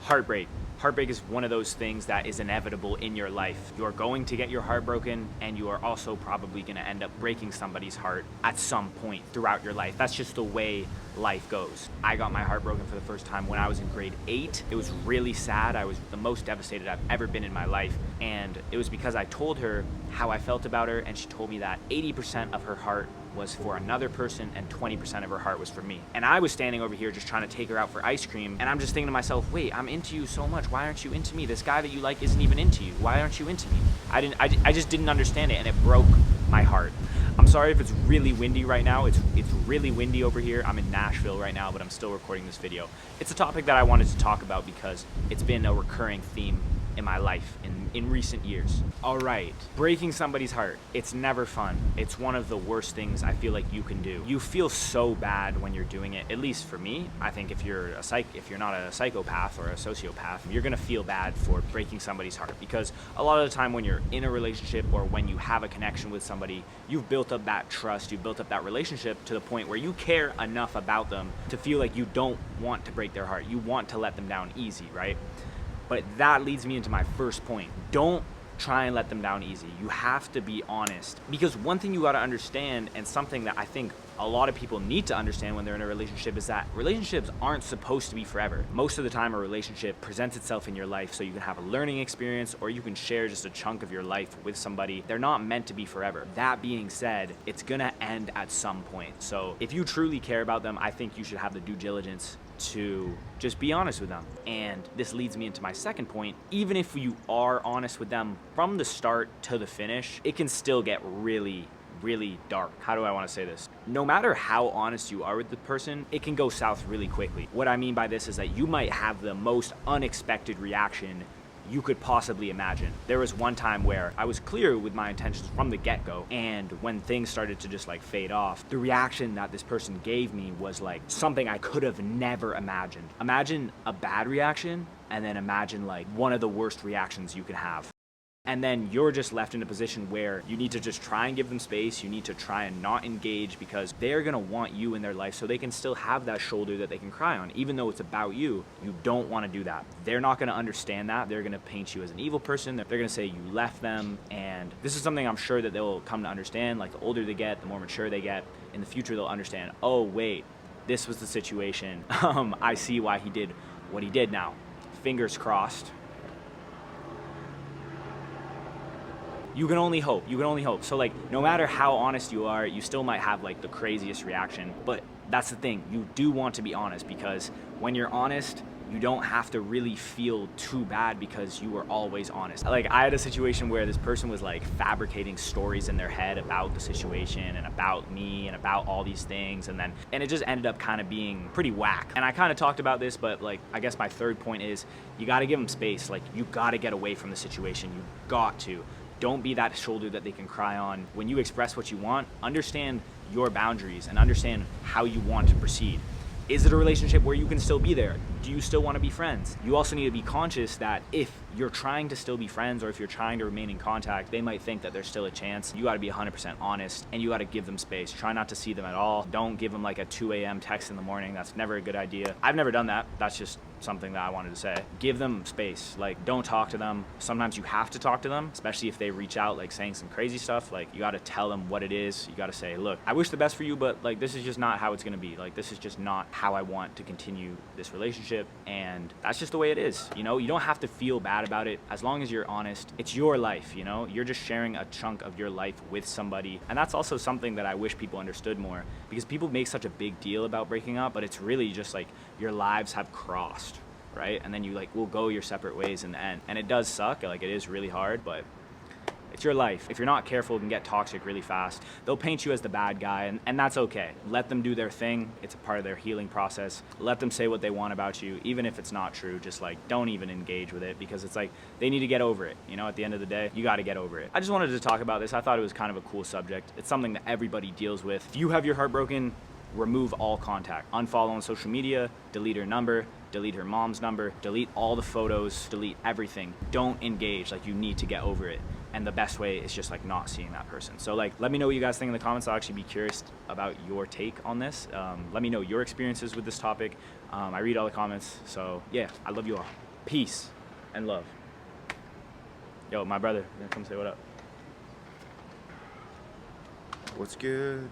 Heartbreak. Heartbreak is one of those things that is inevitable in your life. You're going to get your heart broken, and you are also probably going to end up breaking somebody's heart at some point throughout your life. That's just the way life goes. I got my heart broken for the first time when I was in grade 8. It was really sad. I was the most devastated I've ever been in my life, and it was because I told her how I felt about her, and she told me that 80% of her heart was for another person and 20% of her heart was for me. And I was standing over here just trying to take her out for ice cream, and I'm just thinking to myself, wait, I'm into you so much. Why aren't you into me? This guy that you like isn't even into you. Why aren't you into me? I just didn't understand it, and it broke my heart. I'm sorry if it's really windy right now. It's really windy over here. I'm in Nashville right now, but I'm still recording this video. It's a topic that I wanted to talk about because it's been a recurring theme in my life in recent years. All right, breaking somebody's heart. It's never fun. It's one of the worst things I feel like you can do. You feel so bad when you're doing it, at least for me. I think if you're not a psychopath or a sociopath, you're gonna feel bad for breaking somebody's heart, because a lot of the time when you're in a relationship or when you have a connection with somebody, you've built up that trust, you've built up that relationship to the point where you care enough about them to feel like you don't want to break their heart. You want to let them down easy, right? But that leads me into my first point. Don't try and let them down easy. You have to be honest. Because one thing you gotta understand, and something that I think a lot of people need to understand when they're in a relationship, is that relationships aren't supposed to be forever. Most of the time, a relationship presents itself in your life so you can have a learning experience, or you can share just a chunk of your life with somebody. They're not meant to be forever. That being said, it's gonna end at some point. So if you truly care about them, I think you should have the due diligence to just be honest with them. And this leads me into my second point. Even if you are honest with them from the start to the finish, it can still get really dark. How do I want to say this? No matter how honest you are with the person, it can go south really quickly. What I mean by this is that you might have the most unexpected reaction you could possibly imagine. There was one time where I was clear with my intentions from the get-go, and when things started to just like fade off, the reaction that this person gave me was like something I could have never imagined. Imagine a bad reaction, and then imagine like one of the worst reactions you could have. And then you're just left in a position where you need to just try and give them space. You need to try and not engage, because they're gonna want you in their life so they can still have that shoulder that they can cry on. Even though it's about you, you don't wanna do that. They're not gonna understand that. They're gonna paint you as an evil person. They're gonna say you left them. And this is something I'm sure that they'll come to understand. Like, the older they get, the more mature they get. In the future, they'll understand, oh wait, this was the situation. I see why he did what he did now. Fingers crossed. You can only hope. You can only hope. So like, no matter how honest you are, you still might have like the craziest reaction. But that's the thing. You do want to be honest, because when you're honest, you don't have to really feel too bad because you were always honest. Like, I had a situation where this person was like fabricating stories in their head about the situation and about me and about all these things, and it just ended up kind of being pretty whack. And I kind of talked about this, but like, I guess my third point is you got to give them space. Like, you got to get away from the situation. You got to. Don't be that shoulder that they can cry on. When you express what you want, understand your boundaries and understand how you want to proceed. Is it a relationship where you can still be there? Do you still want to be friends? You also need to be conscious that if you're trying to still be friends, or if you're trying to remain in contact, they might think that there's still a chance. You got to be 100% honest, and you got to give them space. Try not to see them at all. Don't give them like a 2 a.m. text in the morning. That's never a good idea. I've never done that. That's just something that I wanted to say. Give them space. Like, don't talk to them. Sometimes you have to talk to them, especially if they reach out like saying some crazy stuff. Like, you got to tell them what it is. You got to say, look, I wish the best for you, but like, this is just not how it's going to be. Like, this is just not how I want to continue this relationship, and that's just the way it is. You know, you don't have to feel bad about it. As long as you're honest, it's your life, you know? You're just sharing a chunk of your life with somebody. And that's also something that I wish people understood more, because people make such a big deal about breaking up, but it's really just like your lives have crossed, right? And then you like will go your separate ways in the end. And it does suck, like, it is really hard, but it's your life. If you're not careful, it can get toxic really fast. They'll paint you as the bad guy, and that's okay. Let them do their thing. It's a part of their healing process. Let them say what they want about you, even if it's not true. Just like, don't even engage with it, because it's like, they need to get over it. You know, at the end of the day, you got to get over it. I just wanted to talk about this. I thought it was kind of a cool subject. It's something that everybody deals with. If you have your heart broken, remove all contact. Unfollow on social media, delete her number, delete her mom's number, delete all the photos, delete everything. Don't engage. Like, you need to get over it. And the best way is just like not seeing that person. So like, let me know what you guys think in the comments. I'll actually be curious about your take on this. Let me know your experiences with this topic. I read all the comments. So yeah, I love you all. Peace and love. Yo, my brother, come say what up. What's good?